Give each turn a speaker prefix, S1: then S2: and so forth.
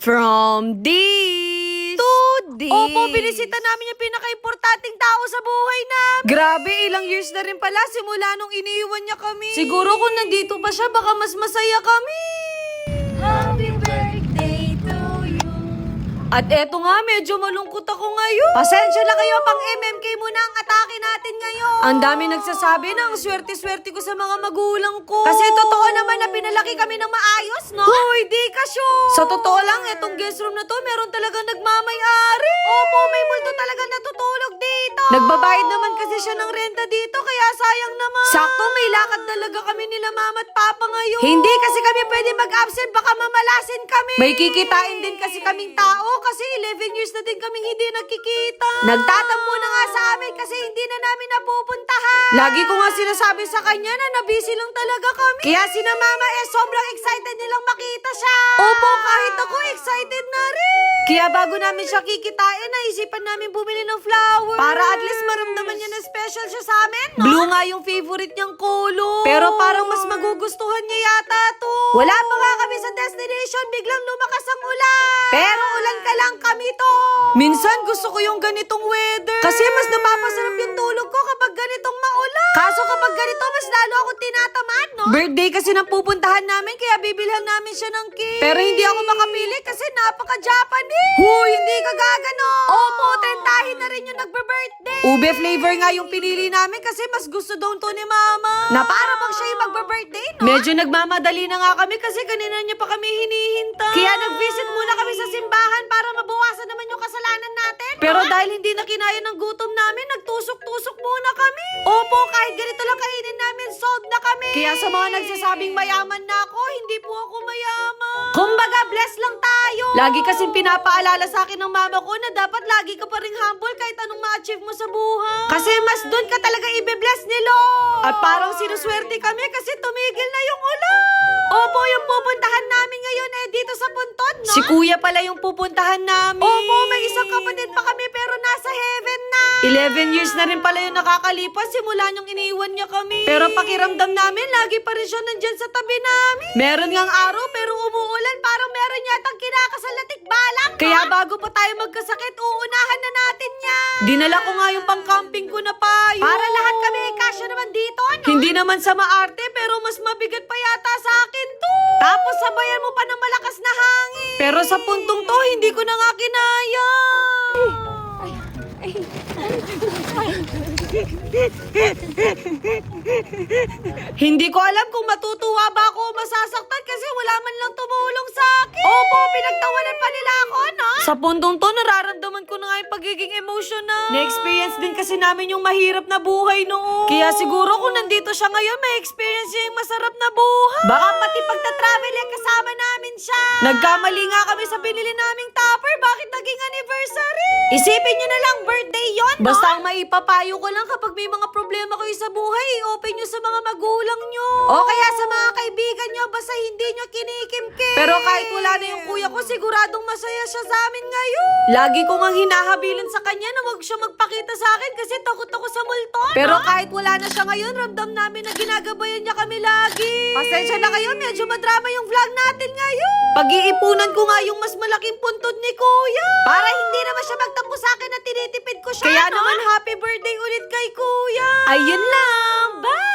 S1: From this to this. Opo, binisita namin yung pinaka-importanting tao sa buhay namin. Grabe, ilang years na rin pala simula nung iniwan niya kami. Siguro kung nandito pa siya, baka mas masaya kami.
S2: Happy birthday to you.
S1: At eto nga, medyo malungkot ako ngayon. Pasensya na kayo, pang MMK muna ang atake natin ngayon. Ang dami nagsasabi na ang swerte-swerte ko sa mga magulang ko. Kasi totoo naman na pinalaki kami ng maayos, no? Hoy, di ka sure. Sa totoo lang, etong guest room na to, meron talagang nagmamay-ari. Opo, may multo talaga natutulog dito. Nagbabayad naman kasi siya ng renta dito, kaya sayang naman. Sakto, may lakad talaga kami nila mama at papa ngayon. Hindi kasi kami pwede mag-absent, baka mamalasin kami. May kikitain din kasi kaming tao, kasi 11 years na din kaming hindi nagkikita. Nagtatampo na nga sa amin kasi hindi na namin napupuntahan. Lagi ko nga sinasabi sa kanya na nabisi lang talaga kami. Kaya sina mama sobrang excited nilang makita siya. Opo, kahit ako excited na rin. Kaya bago namin siya kikitain, naisipan namin bumili ng flower. Para at least maramdaman niya na special siya sa amin, no? Blue nga yung favorite niyang color. Pero parang mas magugustuhan niya yata to. Wala pa nga kami sa destination, biglang lumakas ang ulan. Pero ulan ka lang kami to. Minsan gusto ko yung ganitong weather. Kasi mas napapasarap yung tulog ko kapag ganitong maulan. Kaso kapag ganito, mas lalo akong tinatamad, no? Birthday kasi nang pupuntahan namin, kaya bibilhan namin siya ng cake. Pero hindi ako makapili kasi napaka-Japanese. Huy, hindi ka gagano. Opo, tentahin na rin yung nagbe-birthday. Ube flavor nga yung pinili namin kasi mas gusto daw to ni mama. Na para bang siya yung magbe-birthday, no? Medyo nagmamadali na nga kami kasi kanina niya pa kami hinihintay. Kaya nag-visit muna kami sa simbahan para mabawasan naman yung kasalanan natin. Pero dahil hindi na kinaya ng gutom namin, nagtusok-tusok muna kami. Opo, kahit ganito lang kainin namin, sold na kami. Kaya sa mga nagsasabing mayaman na ako, hindi po ako mayaman. Kumbaga, bless lang tayo. Lagi kasing pinapaalala sa akin ng mama ko na dapat lagi ka pa ring humble kahit anong ma-achieve mo sa buhay. Kasi mas doon ka talaga ibe-bless ni Lord. At parang sinuswerte kami kasi tumigil na yung ulan. Opo, yung pupuntahan namin ngayon dito sa Puntod, no? Si kuya pala yung pupuntahan namin. Opo, may isang kapatid pa kami pero nasa heaven na. 11 years na rin pala yung nakakalipas simula niyong iniwan niya kami. Pero pakiramdam namin, lagi pa rin siya nandyan sa tabi namin. Meron ngang araw pero umuulan, parang meron yatang kinakasal na tikbalang. Kaya bago pa tayo magkasakit, uunahan na natin yan. Dinala ko nga yung pang-camping ko na payo. Para lahat kami kasya naman dito, no? Hindi naman sa maarte pero mas mabigat pa yata sa akin to. Tapos sabayan mo pa ng malakas na hangin. Pero sa puntong to, hindi ko na nga kinaya. Hindi ko alam kung matutuwa ba ako o masasaktan kasi wala man lang tumulong sa akin. Opo, pinagtawanan pa nila ako, no? Sa puntong to, nararamdaman ko na nga yung pagiging emotional. Na-experience din kasi namin yung mahirap na buhay noon. Kaya siguro kung nandito siya ngayon, may experience siya yung masarap na buhay. Baka pati pagta-travel kasama namin siya. Nagkamali nga kami sa binili naming topper. Bakit naging anniversary? Isipin nyo na lang, birthday yon, no? Basta ang maipapayo ko lang kapag may mga problema kayo sa buhay, i-open nyo sa mga magulang nyo. O kaya sa mga kaibigan nyo, basta hindi nyo kinikimkim. Pero kahit wala na yung kuya ko, siguradong masaya siya sa amin ngayon. Lagi ko nga hinahabilin sa kanya na wag siya magpakita sa akin kasi takot ako sa multo. Pero kahit wala na siya ngayon, ramdam namin na ginagabayan niya kami lagi. Pasensya na kayo, medyo madrama yung vlog natin ngayon. Pag-iipunan ko nga yung mas malaking puntod ni kuya. Para hindi naman siya magtampo sa akin na tinitipid ko siya. Kaya naman happy birthday ulit kay kuya. Ayun lang. Bye!